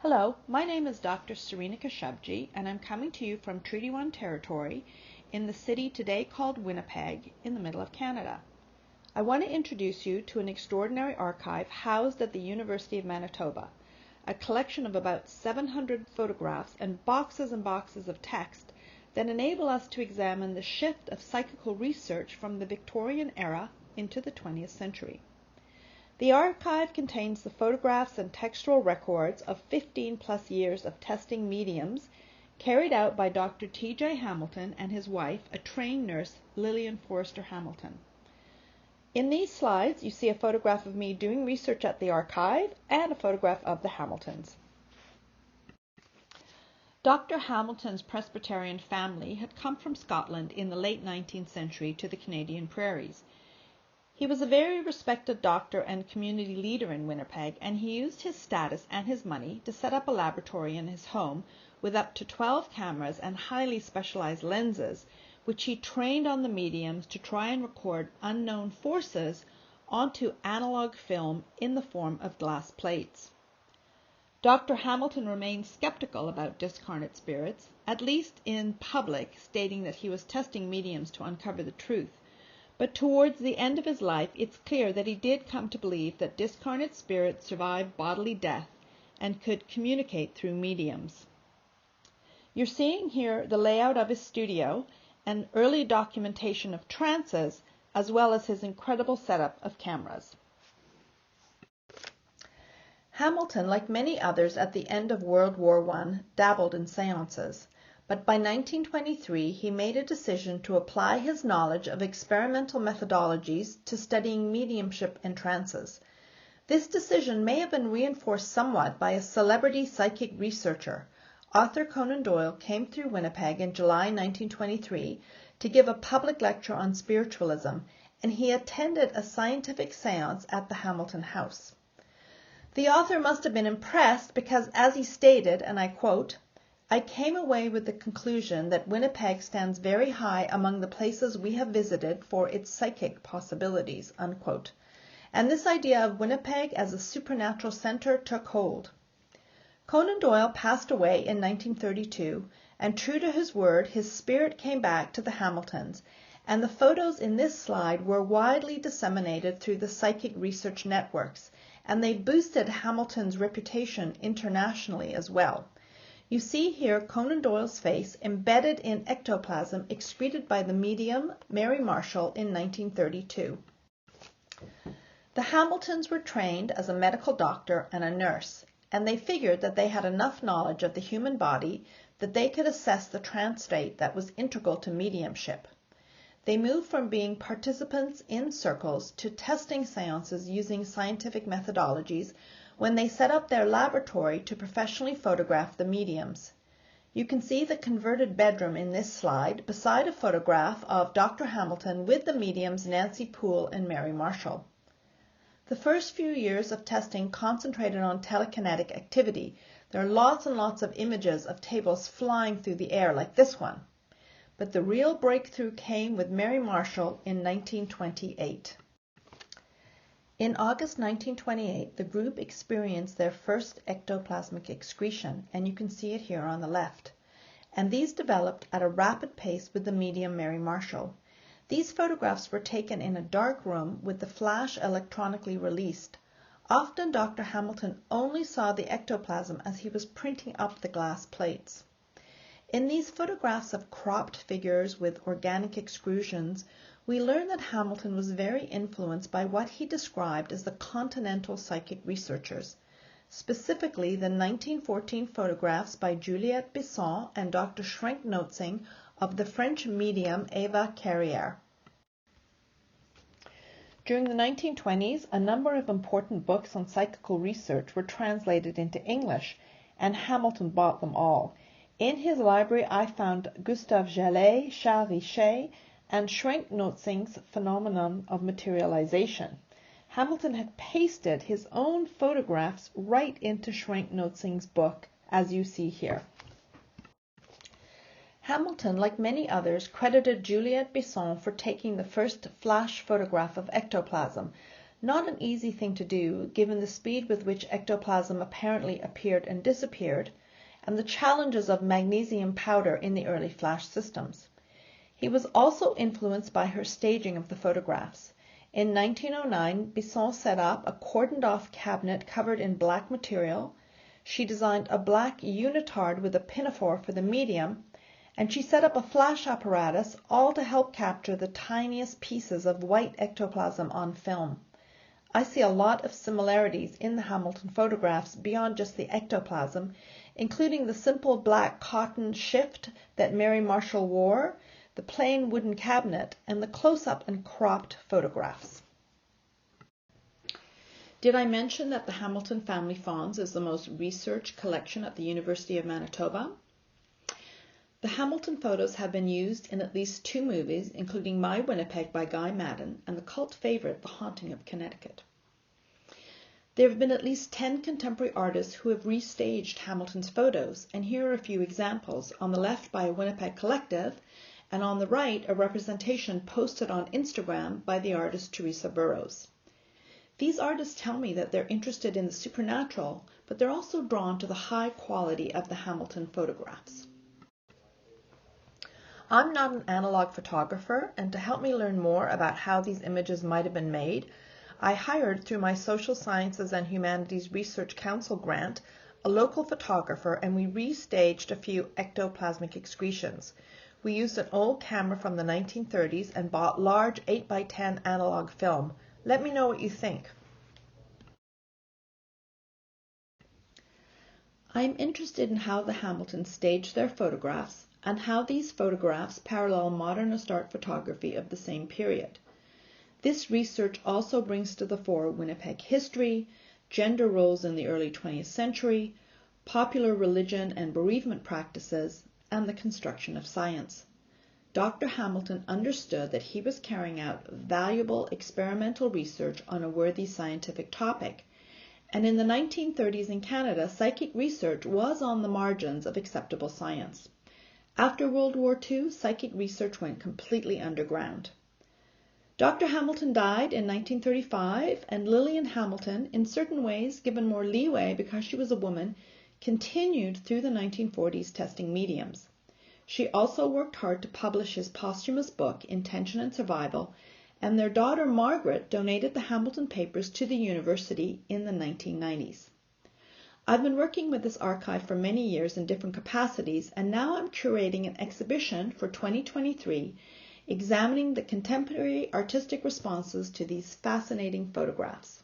Hello, my name is Dr. Serena Keshavjee, and I'm coming to you from Treaty 1 territory in the city today called Winnipeg in the middle of Canada. I want to introduce you to an extraordinary archive housed at the University of Manitoba, a collection of about 700 photographs and boxes of text that enable us to examine the shift of psychical research from the Victorian era into the 20th century. The archive contains the photographs and textual records of 15 plus years of testing mediums carried out by Dr. T.J. Hamilton and his wife, a trained nurse, Lillian Hamilton. In these slides, you see a photograph of me doing research at the archive and a photograph of the Hamiltons. Dr. Hamilton's Presbyterian family had come from Scotland in the late 19th century to the Canadian prairies. He was a very respected doctor and community leader in Winnipeg, and he used his status and his money to set up a laboratory in his home with up to 12 cameras and highly specialized lenses, which he trained on the mediums to try and record unknown forces onto analog film in the form of glass plates. Dr. Hamilton remained skeptical about discarnate spirits, at least in public, stating that he was testing mediums to uncover the truth. But towards the end of his life, it's clear that he did come to believe that discarnate spirits survived bodily death and could communicate through mediums. You're seeing here the layout of his studio and early documentation of trances, as well as his incredible setup of cameras. Hamilton, like many others at the end of World War I, dabbled in seances. But by 1923, he made a decision to apply his knowledge of experimental methodologies to studying mediumship and trances. This decision may have been reinforced somewhat by a celebrity psychic researcher. Arthur Conan Doyle came through Winnipeg in July 1923 to give a public lecture on spiritualism, and he attended a scientific seance at the Hamilton house. The author must have been impressed because, as he stated, and I quote, "I came away with the conclusion that Winnipeg stands very high among the places we have visited for its psychic possibilities," unquote. And this idea of Winnipeg as a supernatural center took hold. Conan Doyle passed away in 1932, and true to his word, his spirit came back to the Hamiltons, and the photos in this slide were widely disseminated through the psychic research networks, and they boosted Hamilton's reputation internationally as well. You see here Conan Doyle's face embedded in ectoplasm excreted by the medium Mary Marshall in 1932. The Hamiltons were trained as a medical doctor and a nurse, and they figured that they had enough knowledge of the human body that they could assess the trance state that was integral to mediumship. They moved from being participants in circles to testing seances using scientific methodologies when they set up their laboratory to professionally photograph the mediums. You can see the converted bedroom in this slide beside a photograph of Dr. Hamilton with the mediums Nancy Poole and Mary Marshall. The first few years of testing concentrated on telekinetic activity. There are lots and lots of images of tables flying through the air like this one. But the real breakthrough came with Mary Marshall in 1928. In August 1928, the group experienced their first ectoplasmic excretion, and you can see it here on the left. And these developed at a rapid pace with the medium Mary Marshall. These photographs were taken in a dark room with the flash electronically released. Often Dr. Hamilton only saw the ectoplasm as he was printing up the glass plates. In these photographs of cropped figures with organic excrusions, we learn that Hamilton was very influenced by what he described as the continental psychic researchers, specifically the 1914 photographs by Juliette Bisson and Dr. Schrenk Notzing of the French medium Eva Carrière. During the 1920s, a number of important books on psychical research were translated into English, and Hamilton bought them all. In his library, I found Gustave Jallet, Charles Richet, and Schrenk Notzing's Phenomenon of Materialization. Hamilton had pasted his own photographs right into Schrenk Notzing's book, as you see here. Hamilton, like many others, credited Juliette Bisson for taking the first flash photograph of ectoplasm, Not an easy thing to do, given the speed with which ectoplasm apparently appeared and disappeared, and the challenges of magnesium powder in the early flash systems. He was also influenced by her staging of the photographs. In 1909, Bisson set up a cordoned-off cabinet covered in black material. She designed a black unitard with a pinafore for the medium, and she set up a flash apparatus, all to help capture the tiniest pieces of white ectoplasm on film. I see a lot of similarities in the Hamilton photographs beyond just the ectoplasm, including the simple black cotton shift that Mary Marshall wore, the plain wooden cabinet, and the close-up and cropped photographs. Did I mention that the Hamilton Family Fonds is the most researched collection at the University of Manitoba? The Hamilton photos have been used in at least 2 movies, including My Winnipeg by Guy Madden and the cult favorite The Haunting of Connecticut. There have been at least 10 contemporary artists who have restaged Hamilton's photos, and here are a few examples. On the left by a Winnipeg collective, and on the right a representation posted on Instagram by the artist Teresa Burrows. These artists tell me that they're interested in the supernatural, but they're also drawn to the high quality of the Hamilton photographs. I'm not an analog photographer, and to help me learn more about how these images might have been made, I hired, through my Social Sciences and Humanities Research Council grant, a local photographer, and we restaged a few ectoplasmic excretions. We used an old camera from the 1930s and bought large 8x10 analog film. Let me know what you think. I'm interested in how the Hamiltons staged their photographs and how these photographs parallel modernist art photography of the same period. This research also brings to the fore Winnipeg history, gender roles in the early 20th century, popular religion and bereavement practices, and the construction of science. Dr. Hamilton understood that he was carrying out valuable experimental research on a worthy scientific topic, and in the 1930s in Canada, psychic research was on the margins of acceptable science. After World War II, psychic research went completely underground. Dr. Hamilton died in 1935, and Lillian Hamilton, in certain ways given more leeway because she was a woman, continued through the 1940s testing mediums. She also worked hard to publish his posthumous book, Intention and Survival, and their daughter Margaret donated the Hamilton papers to the university in the 1990s. I've been working with this archive for many years in different capacities, and now I'm curating an exhibition for 2023 examining the contemporary artistic responses to these fascinating photographs.